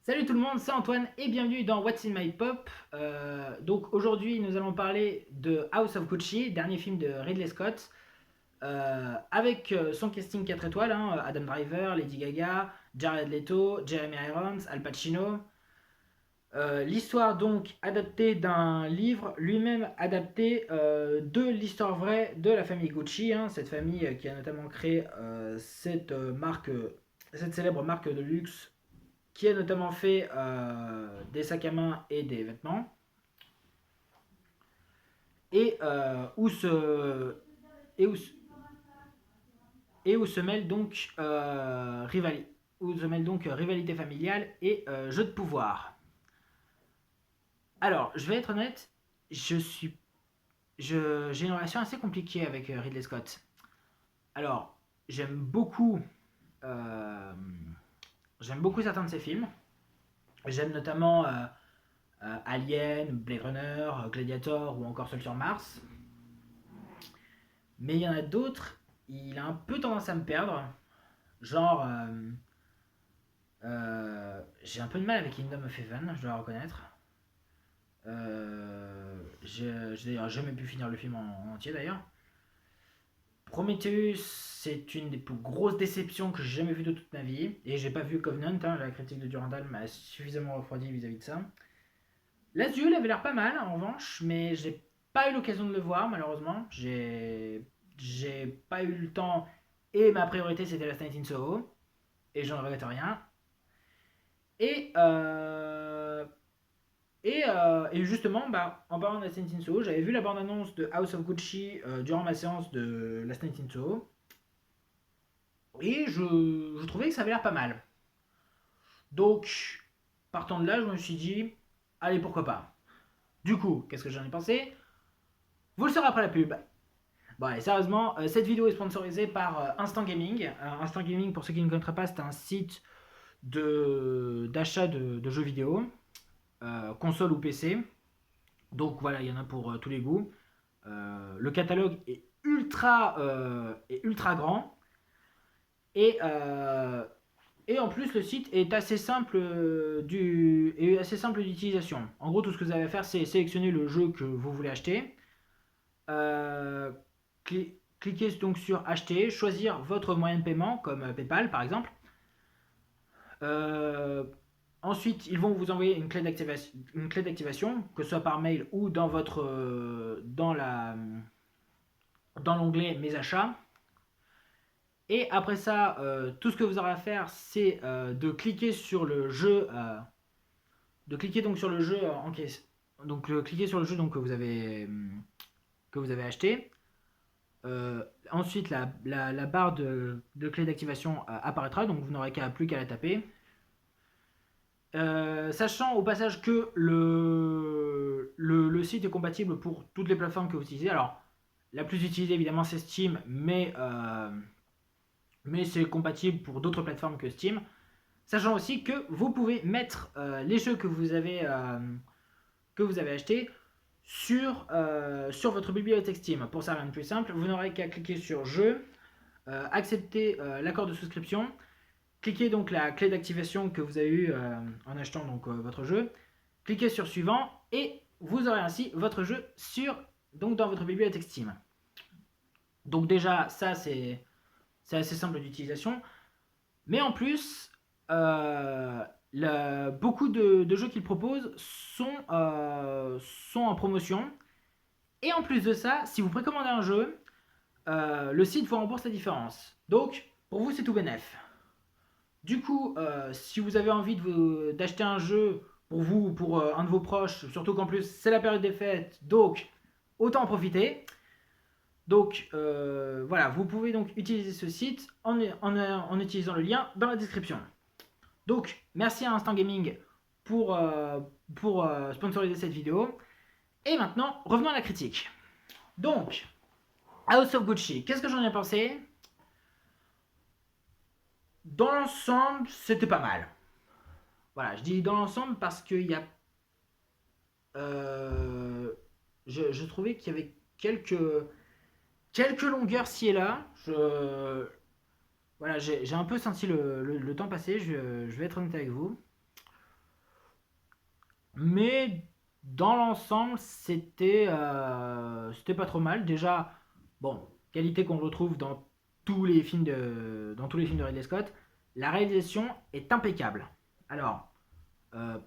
Salut tout le monde, c'est Antoine et bienvenue dans What's in My Pop. Donc aujourd'hui nous allons parler de House of Gucci, dernier film de Ridley Scott, avec son casting 4 étoiles, hein, Adam Driver, Lady Gaga, Jared Leto, Jeremy Irons, Al Pacino. L'histoire donc adaptée d'un livre, lui-même adapté de l'histoire vraie de la famille Gucci, hein, cette famille qui a notamment créé cette célèbre marque de luxe qui a notamment fait des sacs à main et des vêtements, et et où, et où se mêle donc, rivalité familiale et jeu de pouvoir. Alors, je vais être honnête, j'ai une relation assez compliquée avec Ridley Scott. Alors, j'aime beaucoup, euh, j'aime beaucoup certains de ses films. J'aime notamment Alien, Blade Runner, Gladiator ou encore Seul sur Mars. Mais il y en a d'autres, il a un peu tendance à me perdre. Genre, j'ai un peu de mal avec Kingdom of Heaven, je dois reconnaître. J'ai d'ailleurs jamais pu finir le film en entier d'ailleurs. Prometheus, c'est une des plus grosses déceptions que j'ai jamais vues de toute ma vie. Et j'ai pas vu Covenant, hein, la critique de Durandal m'a suffisamment refroidi vis-à-vis de ça. L'Azul avait l'air pas mal en revanche, mais j'ai pas eu l'occasion de le voir malheureusement. J'ai pas eu le temps et ma priorité c'était Last Night in Soho et j'en regrette rien. Et, euh, et justement, bah, en parlant de Last Night in Soho, j'avais vu la bande-annonce de House of Gucci durant ma séance de Last Night in Soho et je trouvais que ça avait l'air pas mal. Donc, partant de là, je me suis dit, allez pourquoi pas. Du coup, qu'est-ce que j'en ai pensé? Vous le saurez après la pub. Bon, allez, sérieusement, cette vidéo est sponsorisée par Instant Gaming. Instant Gaming, pour ceux qui ne connaîtraient pas, c'est un site d'achat de jeux vidéo, console ou PC. Donc voilà, il y en a pour tous les goûts. Le catalogue est ultra grand. Et, euh, et en plus, le site est assez simple d'utilisation. En gros, tout ce que vous avez à faire, c'est sélectionner le jeu que vous voulez acheter. Euh, Cliquez donc sur acheter, choisir votre moyen de paiement, comme PayPal par exemple. Euh, Ensuite, ils vont vous envoyer une clé d'activation, que ce soit par mail ou dans dans l'onglet Mes achats. Et après ça, tout ce que vous aurez à faire, c'est de cliquer sur le jeu, de cliquer donc sur le jeu en caisse. Donc cliquez sur le jeu donc, que vous avez acheté. Ensuite, la barre de clé d'activation apparaîtra, donc vous n'aurez plus qu'à la taper. Sachant au passage que le site est compatible pour toutes les plateformes que vous utilisez. Alors, la plus utilisée évidemment c'est Steam, mais c'est compatible pour d'autres plateformes que Steam. Sachant aussi que vous pouvez mettre les jeux que vous avez achetés sur votre bibliothèque Steam. Pour ça, rien de plus simple, vous n'aurez qu'à cliquer sur Jeu, accepter l'accord de souscription, cliquez donc la clé d'activation que vous avez eue en achetant donc, votre jeu, cliquez sur Suivant et vous aurez ainsi votre jeu donc dans votre bibliothèque Steam. Donc déjà, ça c'est assez simple d'utilisation. Mais en plus, beaucoup de jeux qu'ils proposent sont en promotion. Et en plus de ça, si vous précommandez un jeu, le site vous rembourse la différence. Donc, pour vous, c'est tout bénef. Du coup, si vous avez envie d'acheter un jeu pour vous ou pour un de vos proches, surtout qu'en plus c'est la période des fêtes, donc autant en profiter. Donc voilà, vous pouvez donc utiliser ce site en utilisant le lien dans la description. Donc merci à Instant Gaming pour, sponsoriser cette vidéo. Et maintenant, revenons à la critique. Donc, House of Gucci, qu'est-ce que j'en ai pensé? Dans l'ensemble, c'était pas mal. Voilà, je dis dans l'ensemble parce qu'il y a. euh, je trouvais qu'il y avait quelques longueurs ci et là. Voilà, j'ai un peu senti le temps passer, je vais être honnête avec vous. Mais dans l'ensemble, c'était pas trop mal. Déjà, bon, qualité qu'on retrouve dans tous les films de Ridley Scott. La réalisation est impeccable. Alors, euh,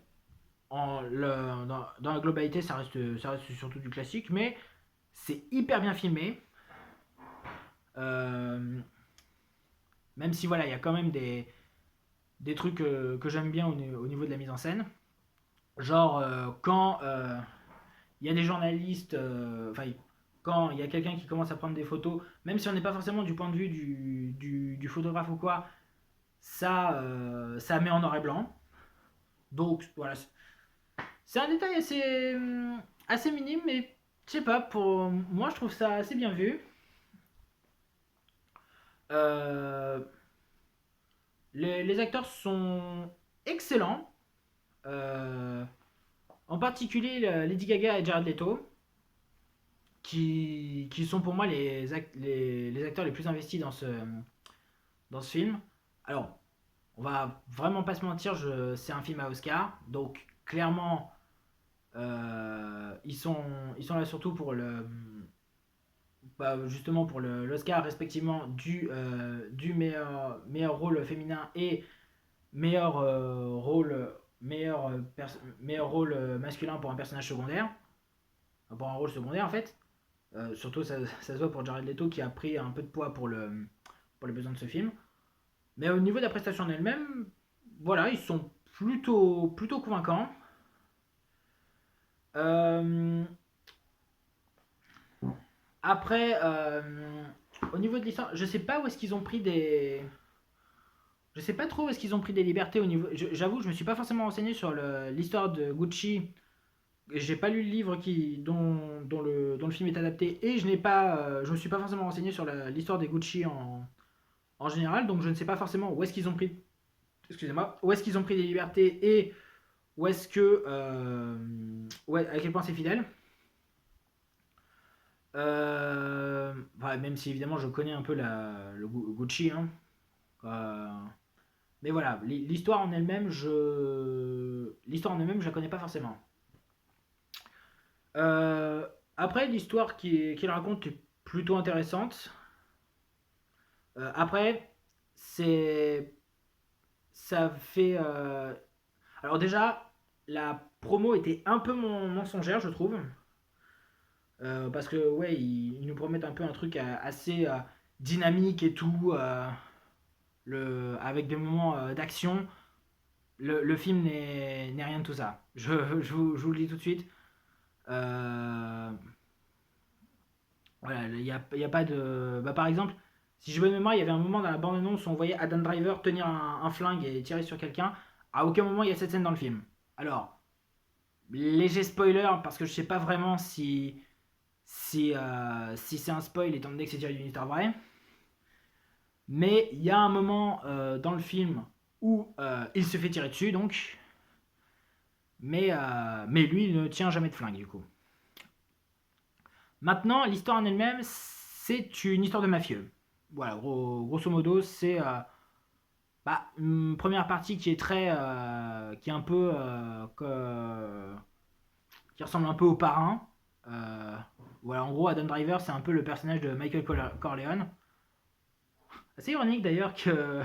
dans la globalité, ça reste surtout du classique, mais c'est hyper bien filmé. Euh, Même si voilà, il y a quand même des trucs que j'aime bien au niveau de la mise en scène. Genre quand il y a des journalistes, enfin quand il y a quelqu'un qui commence à prendre des photos, même si on n'est pas forcément du point de vue du photographe ou quoi, ça met en noir et blanc. Donc voilà, c'est un détail assez minime, mais je sais pas, pour moi je trouve ça assez bien vu. Euh, les acteurs sont excellents. Euh, En particulier Lady Gaga et Jared Leto, qui sont pour moi les acteurs les plus investis dans ce film. Alors, on va vraiment pas se mentir, c'est un film à Oscar, donc clairement, ils sont là surtout pour justement pour l'Oscar respectivement du meilleur rôle féminin et meilleur rôle masculin pour un personnage secondaire, pour un rôle secondaire en fait. Surtout, ça se voit pour Jared Leto qui a pris un peu de poids pour les besoins de ce film. Mais au niveau de la prestation en elle-même, voilà, ils sont plutôt convaincants. Euh, Après, au niveau de l'histoire, je sais pas où est-ce qu'ils ont pris des. Je sais pas trop où est-ce qu'ils ont pris des libertés au niveau. J'avoue, je me suis pas forcément renseigné sur l'histoire de Gucci. J'ai pas lu le livre dont le film est adapté et je me suis pas forcément renseigné sur l'histoire des Gucci en général, donc je ne sais pas forcément où est-ce qu'ils ont pris, excusez-moi, où est-ce qu'ils ont pris des libertés et où est-ce que, à quel point c'est fidèle. Même si évidemment je connais un peu le Gucci, hein. Euh, mais voilà, l'histoire en elle-même, je la connais pas forcément. Après, l'histoire qu'il raconte est plutôt intéressante. Après, c'est ça fait. Alors déjà, la promo était un peu mensongère, je trouve. Parce que ouais, ils nous promettent un peu un truc assez dynamique et tout, avec des moments d'action. Le film n'est rien de tout ça. Je vous le dis tout de suite. Euh, voilà, il y a pas de. Bah, par exemple, si j'ai bonne mémoire, il y avait un moment dans la bande-annonce où on voyait Adam Driver tenir un flingue et tirer sur quelqu'un. À aucun moment il y a cette scène dans le film. Alors, léger spoiler, parce que je sais pas vraiment si c'est un spoil étant donné que c'est tiré d'une histoire vraie. Mais il y a un moment dans le film où il se fait tirer dessus, donc. Mais lui, il ne tient jamais de flingue, du coup. Maintenant, l'histoire en elle-même, c'est une histoire de mafieux. Voilà, grosso modo, c'est une première partie qui est qui est un peu, qui ressemble un peu au parrain. Euh, voilà, en gros, Adam Driver, c'est un peu le personnage de Michael Corleone. C'est ironique d'ailleurs que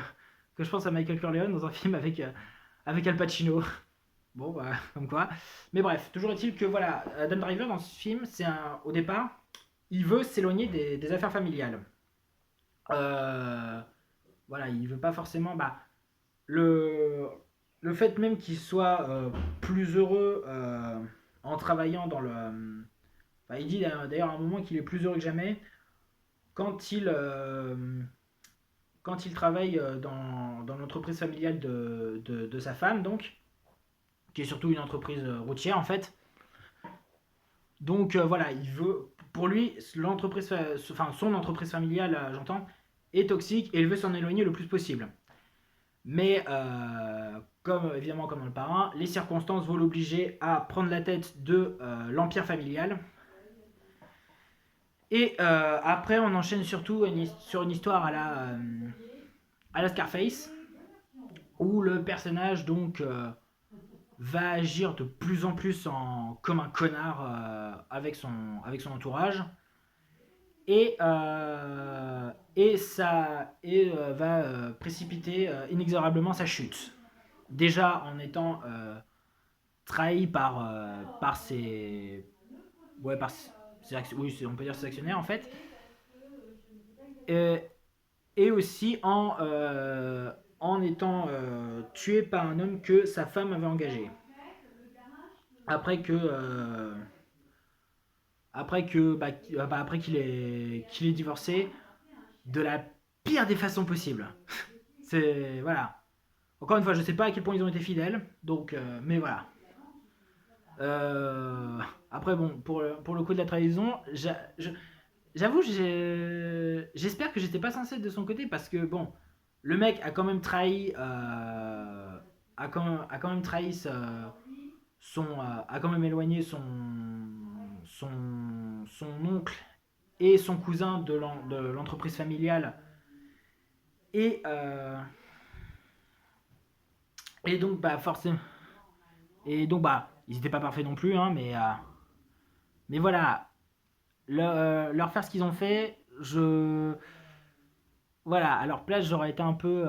je pense à Michael Corleone dans un film avec Al Pacino. Bon, bah, comme quoi. Mais bref, toujours est-il que voilà, Adam Driver dans ce film, au départ, il veut s'éloigner des affaires familiales. Euh, voilà, il veut pas forcément. Le, le fait même qu'il soit plus heureux en travaillant dans le. Il dit d'ailleurs à un moment qu'il est plus heureux que jamais quand il travaille dans l'entreprise familiale de sa femme, donc, qui est surtout une entreprise routière en fait. Donc voilà, il veut, pour lui, son entreprise familiale, j'entends, est toxique et il veut s'en éloigner le plus possible. Mais évidemment comme dans le parrain, les circonstances vont l'obliger à prendre la tête de l'empire familial. Et après, on enchaîne surtout sur une histoire à la Scarface, où le personnage donc va agir de plus en plus comme un connard avec son entourage et va précipiter inexorablement sa chute. Déjà en étant trahi par ses ouais oui on peut dire ses actionnaires en fait, euh, et aussi en étant tué par un homme que sa femme avait engagé après que après qu'il ait divorcé de la pire des façons possibles. C'est voilà. Encore une fois, je sais pas à quel point ils ont été fidèles, donc mais voilà. Euh, Après bon, pour le coup de la trahison, j'avoue, j'espère que j'étais pas censé être de son côté parce que bon, le mec a quand même trahi, a quand même trahi a quand même éloigné son oncle et son cousin de l'entreprise familiale et et donc bah forcément ils étaient pas parfaits non plus hein, mais voilà leur faire ce qu'ils ont fait, voilà à leur place j'aurais été un peu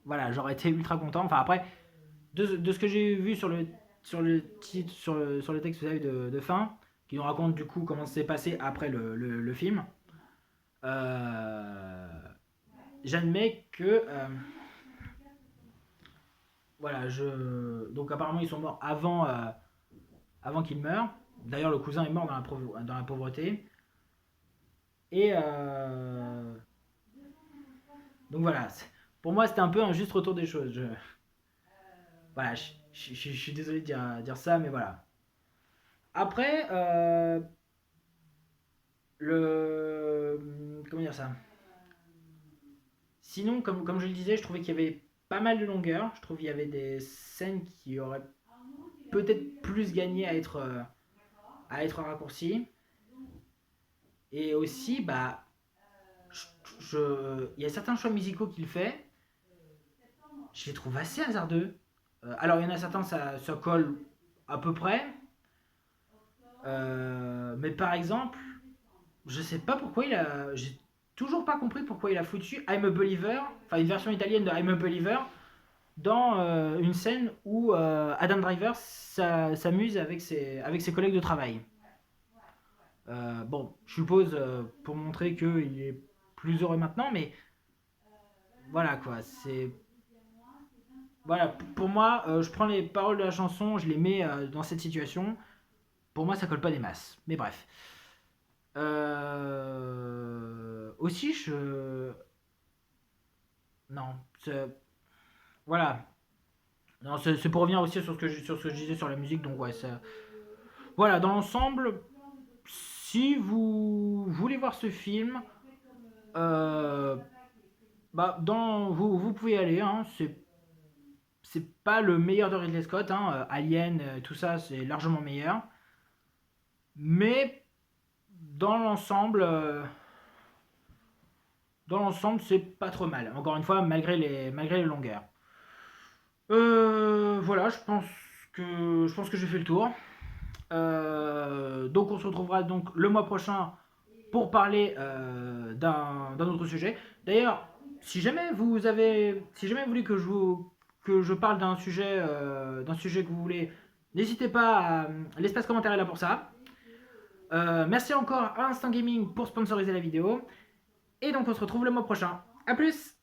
voilà j'aurais été ultra content. Enfin après de ce que j'ai vu sur le titre sur le texte vous savez, de fin qui nous raconte du coup comment ça s'est passé après le film. Euh, J'admets que voilà donc apparemment ils sont morts avant qu'ils meurent. D'ailleurs le cousin est mort dans la pauvreté et donc voilà pour moi c'était un peu un juste retour des choses. Voilà je suis désolé de dire ça mais voilà. Après comment dire ça, sinon comme je le disais je trouvais qu'il y avait pas mal de longueur, je trouve qu'il y avait des scènes qui auraient peut-être plus gagné à être raccourcies et aussi bah il y a certains choix musicaux qu'il fait, je les trouve assez hasardeux. Alors il y en a certains ça colle à peu près, mais par exemple je sais pas pourquoi j'ai toujours pas compris pourquoi il a foutu I'm a Believer, enfin une version italienne de I'm a Believer dans une scène où Adam Driver s'amuse avec ses collègues de travail. Bon, je suppose pour montrer qu'il est plus heureux maintenant, mais voilà quoi, c'est voilà pour moi, je prends les paroles de la chanson, je les mets dans cette situation. Pour moi, ça colle pas des masses. Mais bref. Aussi, non, voilà. Non, c'est pour revenir aussi sur ce que je disais sur la musique. Donc ouais, ça. Voilà, dans l'ensemble, si vous voulez voir ce film, euh, vous pouvez y aller. Hein, c'est pas le meilleur de Ridley Scott. Hein, Alien, tout ça, c'est largement meilleur. Mais dans l'ensemble, c'est pas trop mal. Encore une fois, malgré les longueurs. Voilà, je pense que j'ai fait le tour. Donc on se retrouvera donc le mois prochain pour parler d'un autre sujet. D'ailleurs, si jamais vous voulez que je parle d'un sujet que vous voulez, n'hésitez pas l'espace commentaire est là pour ça. Merci encore à Instant Gaming pour sponsoriser la vidéo. Et donc on se retrouve le mois prochain. A plus!